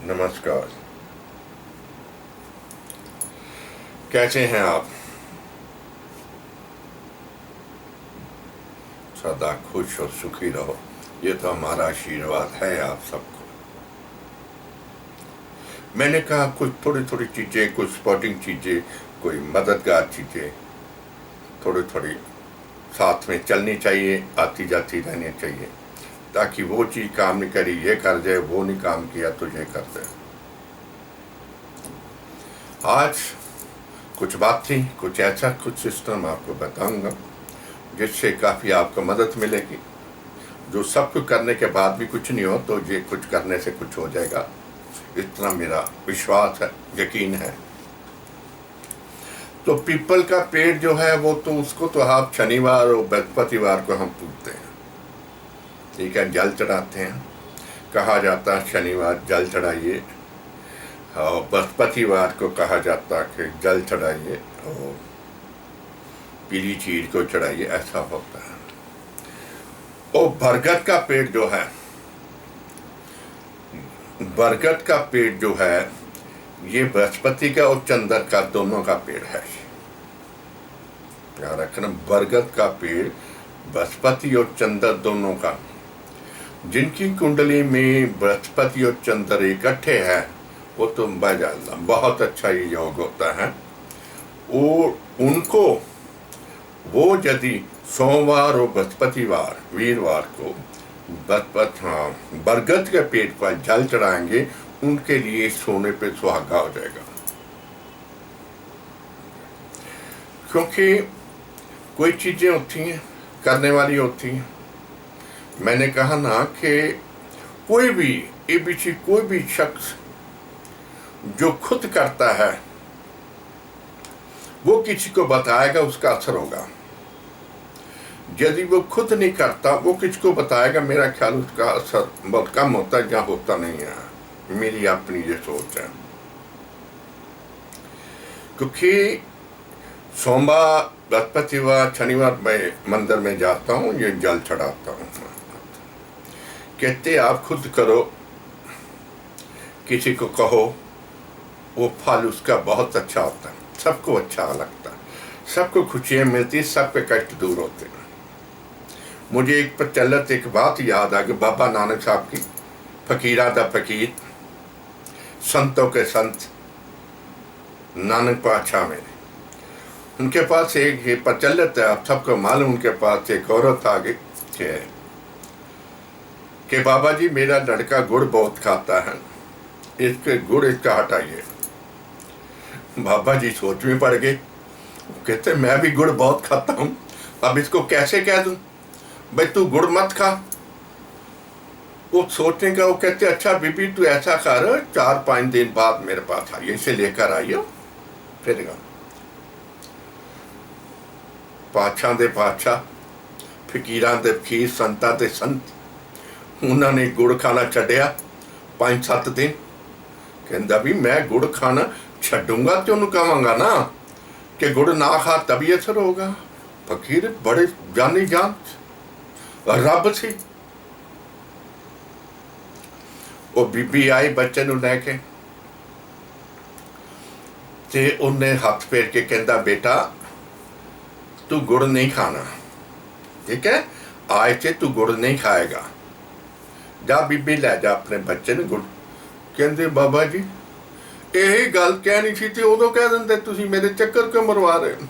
नमस्कार। कैसे हैं आप? सदा खुश और सुखी रहो, ये तो हमारा आशीर्वाद है आप सबको। मैंने कहा कुछ थोड़ी थोड़ी चीज़ें, कुछ स्पोर्टिंग चीज़ें, कोई मददगार चीज़ें थोड़ी थोड़ी साथ में चलनी चाहिए, आती जाती रहनी चाहिए, ताकि वो चीज़ काम नहीं करी ये कर जाए, वो नहीं काम किया तो ये कर दे। आज कुछ बात थी, कुछ ऐसा कुछ सिस्टम आपको बताऊंगा जिससे काफ़ी आपको मदद मिलेगी। जो सब कुछ करने के बाद भी कुछ नहीं हो तो ये कुछ करने से कुछ हो जाएगा, इतना मेरा विश्वास है, यकीन है। तो पीपल का पेड़ जो है वो तो उसको तो आप शनिवार और बृहस्पतिवार को हम पूजते हैं, ठीक है, जल चढ़ाते हैं। कहा जाता है शनिवार जल चढ़ाइए और बृहस्पतिवार को कहा जाता है कि जल चढ़ाइए और पीली चीज को चढ़ाइए, ऐसा होता है। और बरगद का पेड़ जो है, बरगद का पेड़ जो है ये बृहस्पति का और चंद्र का दोनों का पेड़ है। याद रखना, बरगद का पेड़ बृहस्पति और चंद्र दोनों का। जिनकी कुंडली में बृहस्पति और चंद्र इकट्ठे हैं वो तो बहुत अच्छा ही योग होता है। और उनको वो यदि सोमवार और बृहस्पतिवार वीरवार को बरगद के पेड़ पर जल चढ़ाएंगे, उनके लिए सोने पे सुहागा हो जाएगा। क्योंकि कोई चीजें होती हैं करने वाली होती हैं। मैंने कहा ना कि कोई भी शख्स जो खुद करता है वो किसी को बताएगा, उसका असर होगा। यदि वो खुद नहीं करता, वो किसी को बताएगा, मेरा ख्याल उसका असर बहुत कम होता है, जहाँ होता नहीं है। मेरी अपनी ये सोच है। क्योंकि सोमवार, बृहस्पतिवार, शनिवार मैं मंदिर में जाता हूँ, ये जल चढ़ाता हूँ। कहते आप खुद करो, किसी को कहो, वो फल उसका बहुत अच्छा होता है, सबको अच्छा लगता है, सबको खुशियाँ मिलती है, सबके कष्ट दूर होते हैं। मुझे एक प्रचलित एक बात याद आ गई, बाबा नानक साहब की, फकीरा दा फकीर, संतों के संत नानक पातशाह में। उनके पास एक ये प्रचलित है, आप सबको मालूम, उनके पास एक औरत आ गई कि बाबा जी मेरा लड़का गुड़ बहुत खाता है, इसके गुड़ इसका हटाइए। बाबा जी सोच में पड़ गए, कहते मैं भी गुड़ बहुत खाता हूँ, अब इसको कैसे कह दूं भाई तू गुड़ मत खा। वो सोचने का, वो कहते अच्छा बीबी तू ऐसा कर, 4-5 दिन बाद मेरे पास आइए, इसे लेकर आइए। फिर पातशाह दे पातशाह, फकीरां दे फकीर, संतां दे संत, उन्होंने गुड़ खाना छड्डिया 5-7 दिन। कहता भी मैं गुड़ खाना छड्डूंगा तो उन्होंने कहांगा ना कि गुड़ ना खा तभी असर होगा। फकीर बड़े जानी जान रब सी। वो बीबी आई बच्चे नूं लैके ते उन्हें हाथ फेर के कहता बेटा तू गुड़ नहीं खाना, ठीक है, आज से तू गुड़ नहीं खाएगा, जा बीबी लै जा अपने बच्चे ने गुड़। कहते बाबा जी यही गल कहनी सी ते उदों कह दिंदे, तुसीं मेरे चक्कर क्यों मरवा रहे हो।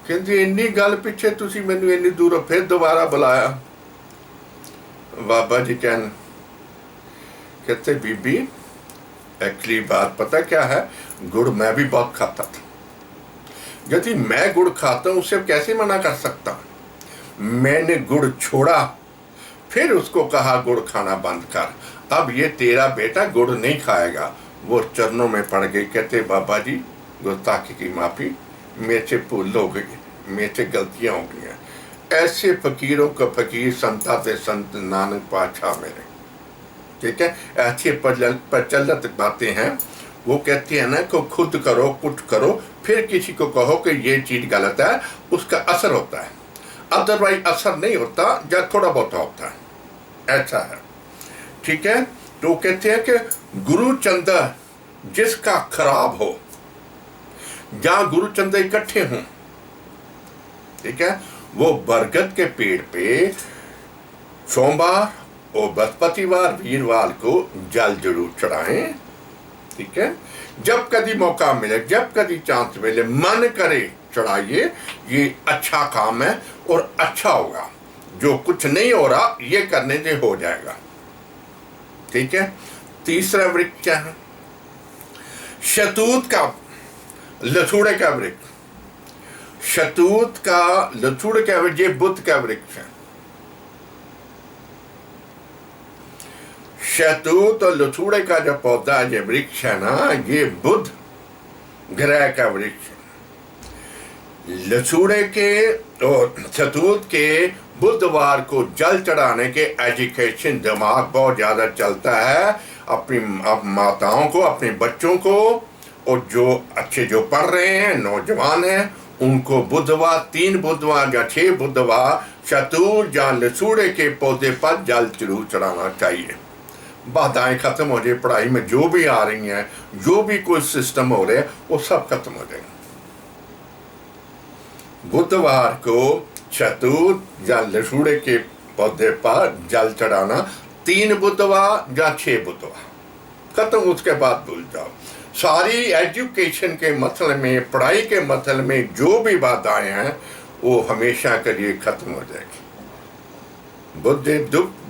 कहते इन्नी गल पिछे तुसीं मैनूं इन्नी दूरों फिर दोबारा बुलाया। बाबा जी कहते बीबी एक्चुअली बात पता क्या है, गुड़ मैं भी बहुत खाता था, यदि मैं गुड़ खाता हूं उसे कैसे मना कर सकता। मैंने गुड़ छोड़ा, फिर उसको कहा गुड़ खाना बंद कर, अब ये तेरा बेटा गुड़ नहीं खाएगा। वो चरणों में पड़ गई, कहते बाबा जी गुस्ताखी की माफ़ी, मेरे से भूल हो गई, मेरे से गलतियाँ हो गई हैं। ऐसे फकीरों का फकीर, संता से संत नानक पातशाह मेरे, ठीक है, ऐसी प्रचलित बातें हैं। वो कहते हैं ना कि खुद करो, कुछ करो, फिर किसी को कहो कि ये चीज़ गलत है, उसका असर होता है, अदरवाइज असर नहीं होता, या थोड़ा बहुत होता है, ऐसा है, ठीक है। तो कहते हैं कि गुरु चंदा जिसका खराब हो, जहां गुरु चंदा इकट्ठे हों, ठीक है, वो बरगद के पेड़ पे सोमवार और बृहस्पतिवार वीरवार को जल जरूर चढ़ाएं। ठीक है, जब कभी मौका मिले, जब कभी चांस मिले, मन करे चढ़ाइए। ये अच्छा काम है और अच्छा होगा। जो कुछ नहीं हो रहा ये करने से हो जाएगा। ठीक है, तीसरा वृक्ष क्या है? शतूत का, लसूड़े का वृक्ष। शतूत का, लसूड़े का वृक्ष, ये बुध का वृक्ष है। शहतूत और लसूड़े का जो पौधा, ये वृक्ष है ना, ये बुध ग्रह का वृक्ष है। लसूड़े के और शहतूत के बुधवार को जल चढ़ाने के एजुकेशन दिमाग बहुत ज्यादा चलता है अपनी माताओं को, अपने बच्चों को, और जो अच्छे जो पढ़ रहे हैं, नौजवान हैं, उनको बुधवार, 3 बुधवार या 6 बुधवार शहतूत या लसूड़े के पौधे पर जल जरूर चढ़ाना चाहिए। बाधाएं खत्म हो जाए, पढ़ाई में जो भी आ रही हैं, जो भी कोई सिस्टम हो रहे हैं, वो सब खत्म हो जाए। बुधवार को शहतूत या लसूड़े के पौधे पर जल चढ़ाना, 3 बुधवार या 6 बुधवार खत्म, उसके बाद भूल जाओ। सारी एजुकेशन के मसले में, पढ़ाई के मसले में जो भी बाधाएं हैं, वो हमेशा के लिए खत्म हो जाएगी।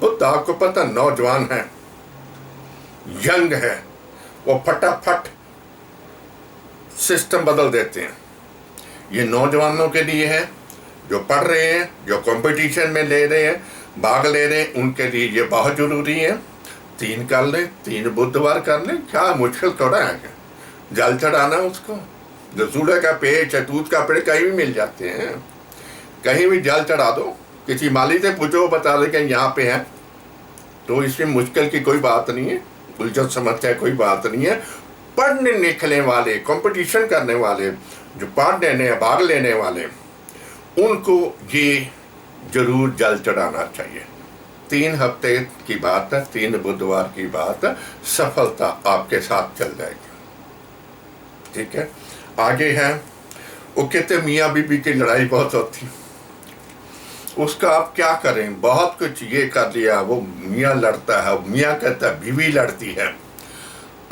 बुद्ध आपको पता नौजवान है, यंग है, वो फटाफट सिस्टम बदल देते हैं। ये नौजवानों के लिए है, जो पढ़ रहे हैं, जो कंपटीशन में ले रहे हैं, भाग ले रहे हैं, उनके लिए ये बहुत जरूरी है। 3 कर ले, 3 बुधवार कर ले, क्या मुश्किल थोड़ा है जल चढ़ाना उसको। लसूड़े का पेड़, शहतूत का पेड़ कहीं भी मिल जाते हैं, कहीं भी जल चढ़ा दो। किसी माली से पूछो, बता दे कि यहाँ पे है, तो इसमें मुश्किल की कोई बात नहीं है, उलझन समस्या कोई बात नहीं है। पढ़ने निकलने वाले, कंपटीशन करने वाले, जो पार्ट लेने, भाग लेने वाले, उनको ये जरूर जल चढ़ाना चाहिए। 3 हफ्ते की बात है, 3 बुधवार की बात है, सफलता आपके साथ चल जाएगी। ठीक है, आगे है, वो कहते मियाँ बीबी की लड़ाई बहुत होती, उसका आप क्या करें? बहुत कुछ ये कर लिया, वो मियाँ लड़ता है, मियाँ कहता है बीवी लड़ती है।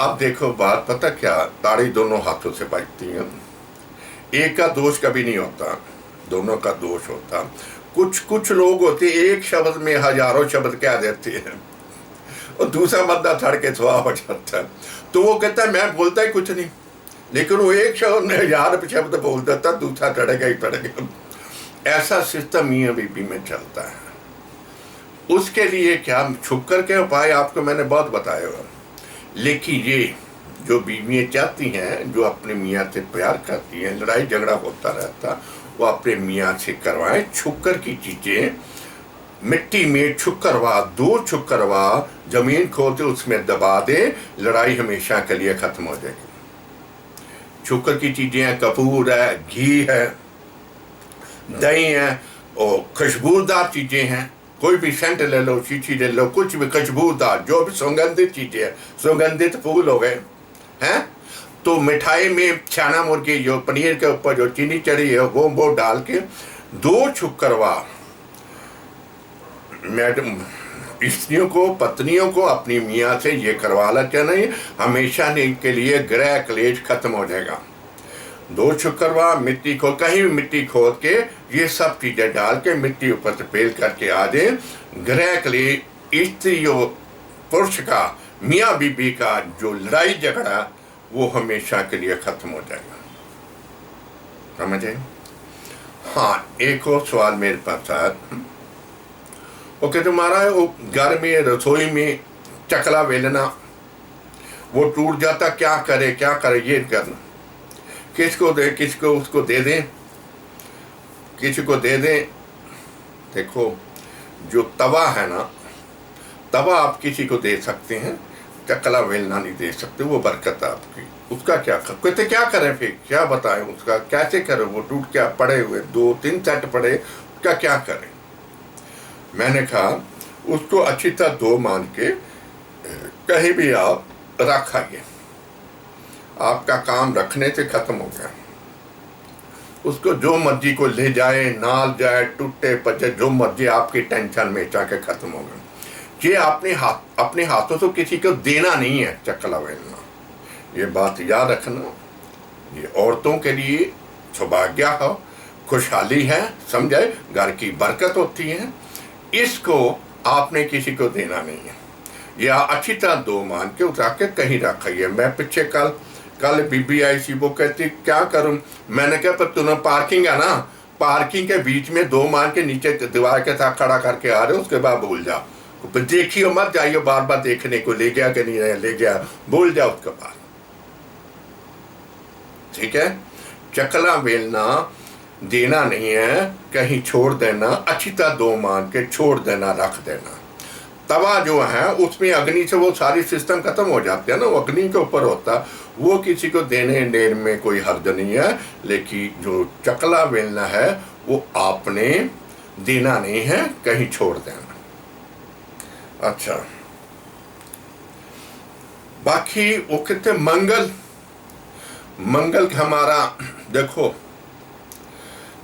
अब देखो बात पता क्या, ताड़ी दोनों हाथों से बजती है। एक का दोष कभी नहीं होता, दोनों का दोष होता। कुछ लोग होते एक शब्द में हजारों शब्द कह देते हैं और दूसरा बंदा थड़ के थोड़ा हो जाता है, तो वो कहता है मैं बोलता ही कुछ नहीं, लेकिन वो एक शब्द में 1000 शब्द बोल देता, दूसरा चढ़ेगा ही पड़ेगा। ऐसा सिस्टम मियाँ बीबी में चलता है। उसके लिए क्या छुप कर के उपाय आपको मैंने बहुत बताया हुआ, लेकिन ये जो बीवियाँ चाहती हैं, जो अपने मियाँ से प्यार करती हैं, लड़ाई झगड़ा होता रहता, वो अपने मियाँ से करवाएं। छुक्कर की चीज़ें मिट्टी में छुक्करवा, 2 छुक्करवा जमीन खोदे उसमें दबा दे, लड़ाई हमेशा के लिए खत्म हो जाएगी। छुक्कर की चीज़ें हैं, कपूर है, घी है, दही है, और खुशबूदार चीज़ें हैं, कोई भी सेंट ले लो, शीशी ले लो, कुछ भी खुशबूदार, जो भी सुगंधित चीज़ें हैं, सुगंधित फूल हो गए हैं। तो मिठाई में छाना मुर्गी, जो पनीर के ऊपर जो चीनी चढ़ी है, वो डाल के 2 छुक्करवा मैडम स्त्रियों को, पत्नियों को अपनी मियाँ से ये करवा लेना नहीं, हमेशा नहीं के लिए ग्रह क्लेश खत्म हो जाएगा। 2 शुक्रवार मिट्टी को, कहीं भी मिट्टी खोद के ये सब चीज़ें डाल के मिट्टी ऊपर से पेल करके आ जाए, ग्रह के लिए स्त्री और पुरुष का, मियाँ बीबी का जो लड़ाई झगड़ा, वो हमेशा के लिए खत्म हो जाएगा। समझे? हाँ, एक और सवाल मेरे पास है। ओके, तुम्हारा वो घर में, रसोई में चकला बेलना वो टूट जाता, क्या करे ये करना, किसको दे, किसको उसको दे दें, किसी को दे दें। देखो, जो तवा है ना, तवा आप किसी को दे सकते हैं, चकला बेलना नहीं दे सकते, वो बरकत है आपकी। उसका क्या कहते, क्या करें फिर, क्या बताएं उसका, कैसे करें? वो टूट क्या पड़े हुए 2-3 सेट पड़े, उसका क्या करें? मैंने कहा उसको अच्छी तरह धो मान के कहीं भी आप रख आइए, आपका काम रखने से खत्म हो गया। उसको जो मर्जी को ले जाए, ना जाए, टूटे पचे, जो मर्जी, आपकी टेंशन में जाके खत्म हो गया। ये अपने हाथों से किसी को देना नहीं है चकला बेलना, ये बात याद रखना। ये औरतों के लिए सौभाग्य हो, खुशहाली है, समझे, घर की बरकत होती है। इसको आपने किसी को देना नहीं है, या अच्छी तरह दो मान के उठा के कहीं रखिए। मैं पीछे कल बीबी आई सी, वो कहती क्या करूं, मैंने कहा पर तूने पार्किंग है ना, पार्किंग के बीच में दो मान के नीचे दीवार के साथ खड़ा करके आ रहे हो, उसके बाद भूल जाओ, देखियो मत जाइयो बार बार देखने को, ले गया कि नहीं ले गया, भूल जाओ उसके बाद। ठीक है, चकला बेलना देना नहीं है, कहीं छोड़ देना, अच्छी तरह दो मान के छोड़ देना, रख देना। तवा जो है उसमें अग्नि से वो सारी सिस्टम खत्म हो जाते हैं ना, वो अग्नि के ऊपर होता, वो किसी को देने देने में कोई हर्ज नहीं है। लेकिन जो चकला बेलना है वो आपने देना नहीं है, कहीं छोड़ देना। अच्छा, बाकी वो कहते मंगल हमारा देखो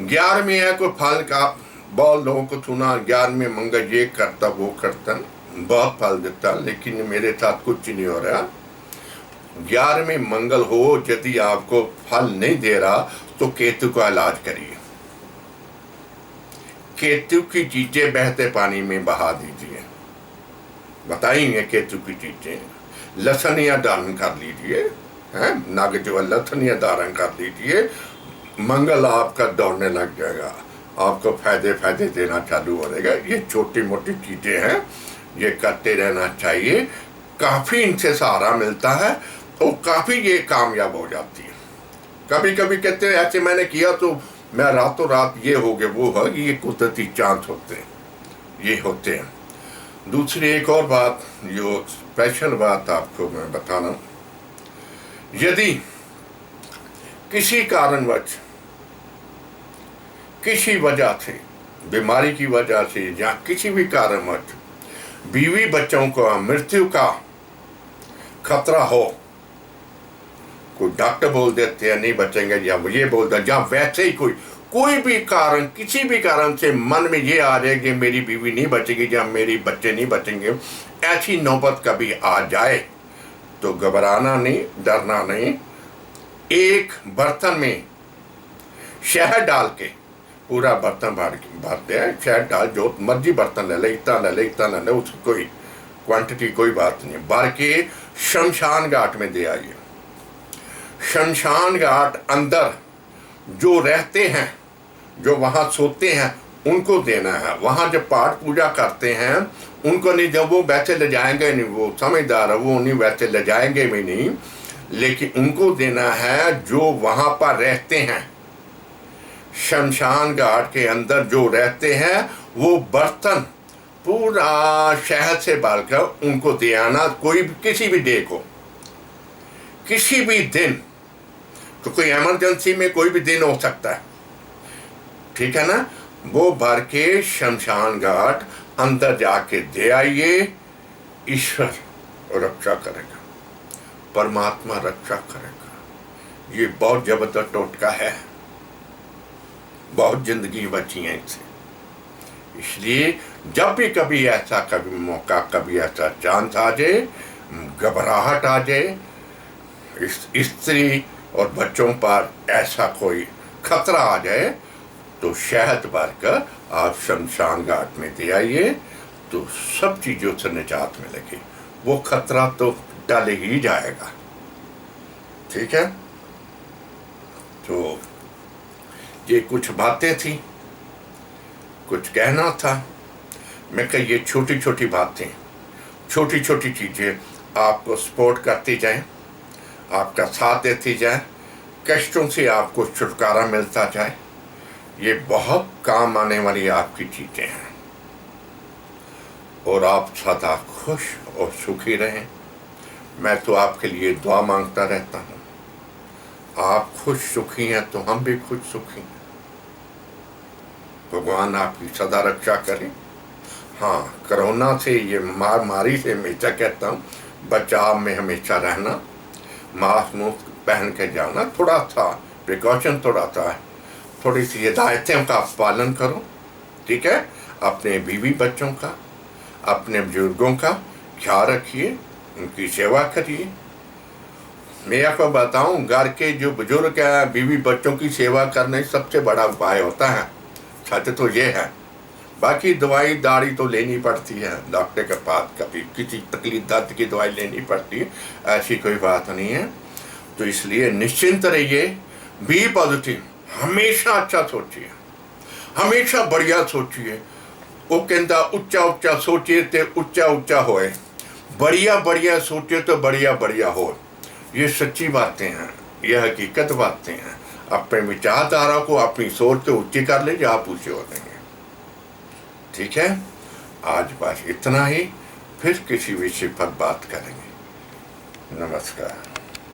11वें है, कोई फल का बहुत लोगों को सुना 11वें मंगल ये करता वो करता, बहुत फल देता, लेकिन मेरे साथ कुछ नहीं हो रहा। 11वें मंगल हो, यदि आपको फल नहीं दे रहा तो केतु का इलाज करिए। केतु की चीजें बहते पानी में बहा दीजिए, बताइए केतु की चीजें, लसनिया धारण कर लीजिए, है नाग जो लसनिया धारण कर लीजिए, मंगल आपका दौड़ने लग जाएगा, आपको फायदे देना चालू हो जाएगा। ये छोटी मोटी चीजें हैं, ये करते रहना चाहिए, काफी इनसे सहारा मिलता है और काफी ये कामयाब हो जाती है। कभी कभी कहते हैं ऐसे मैंने किया तो मैं रातों रात ये हो गया वो है, ये कुदरती चांस होते हैं, ये होते हैं। दूसरी एक और बात, जो स्पेशल बात आपको मैं बताना, यदि किसी कारणवश, किसी वजह से, बीमारी की वजह से या किसी भी कारणवश बीवी बच्चों को मृत्यु का खतरा हो, कोई डॉक्टर बोल देते हैं नहीं बचेंगे, या ये बोलते हैं, या वैसे ही कोई भी कारण, किसी भी कारण से मन में ये आ जाए कि मेरी बीवी नहीं बचेगी या मेरी बच्चे नहीं बचेंगे, ऐसी नौबत कभी आ जाए तो घबराना नहीं, डरना नहीं। एक बर्तन में शहद डाल के, पूरा बर्तन भरते हैं, शहद डाल, जो मर्जी बर्तन ले ले, इतना ले ले, इतना ले ले, उसकी कोई क्वांटिटी कोई बात नहीं, भर के शमशान घाट में दे आइए। शमशान घाट अंदर जो रहते हैं, जो वहाँ सोते हैं, उनको देना है। वहाँ जब पाठ पूजा करते हैं उनको नहीं, जब वो वैसे ले जाएंगे नहीं, वो समझदार है, वो नहीं वैसे ले जाएंगे भी नहीं, लेकिन उनको देना है जो वहाँ पर रहते हैं। शमशान घाट के अंदर जो रहते हैं वो बर्तन पूरा शहद से बाल कर उनको दे आना, कोई किसी भी डे को, किसी भी दिन, तो कोई इमरजेंसी में कोई भी दिन हो सकता है, ठीक है ना, वो भर के शमशान घाट अंदर जाके दे आइए। ईश्वर रक्षा करेगा, परमात्मा रक्षा करेगा। ये बहुत जबरदस्त टोटका है, बहुत जिंदगी बची है इससे। इसलिए जब भी कभी ऐसा कभी मौका, कभी ऐसा चांस आ जाए, घबराहट आ जाए, स्त्री और बच्चों पर ऐसा कोई खतरा आ जाए, तो शहद भरकर आप शमशान घाट में दे आइए, तो सब चीज़ों से निजात मिलेगी। वो खतरा तो टल ही जाएगा, ठीक है। तो ये कुछ बातें थी, कुछ कहना था। मैं कह ये छोटी छोटी बातें, छोटी छोटी चीज़ें आपको सपोर्ट करती जाएं, आपका साथ देती जाए, कष्टों से आपको छुटकारा मिलता जाए, ये बहुत काम आने वाली आपकी चीज़ें हैं। और आप सदा खुश और सुखी रहें। मैं तो आपके लिए दुआ मांगता रहता हूँ। आप खुश सुखी हैं तो हम भी खुश सुखी हैं। भगवान आपकी सदा रक्षा करें, हाँ, कोरोना से, ये महामारी से हमेशा कहता हूँ बचाव में हमेशा रहना, मास्क मुफ्त पहन के जाना, थोड़ा सा प्रिकॉशन, थोड़ा सा थोड़ी सी हिदायतों का पालन करो, ठीक है। अपने बीवी बच्चों का, अपने बुजुर्गों का ख्याल रखिए, उनकी सेवा करिए। मैं आपको बताऊं, घर के जो बुजुर्ग हैं, बीवी बच्चों की सेवा करने सबसे बड़ा उपाय होता है। सच तो ये है, बाकी दवाई दाड़ी तो लेनी पड़ती है डॉक्टर के पास, कभी किसी तकलीफ दर्द की दवाई लेनी पड़ती है, ऐसी कोई बात नहीं है। तो इसलिए निश्चिंत रहिए, बी पॉजिटिव, हमेशा अच्छा सोचिए, हमेशा बढ़िया सोचिए। वो कहता उच्चा उच्चा सोचिए तो उच्चा उच्चा होए, बढ़िया बढ़िया सोचिए तो बढ़िया बढ़िया हो। ये सच्ची बातें हैं, यह हकीकत बातें हैं। अपने विचारधारा को, अपनी सोच को ऊंची कर लीजिए, आप ऊंचे हो जाएंगे, ठीक है। आज बस इतना ही, फिर किसी विषय पर बात करेंगे। नमस्कार।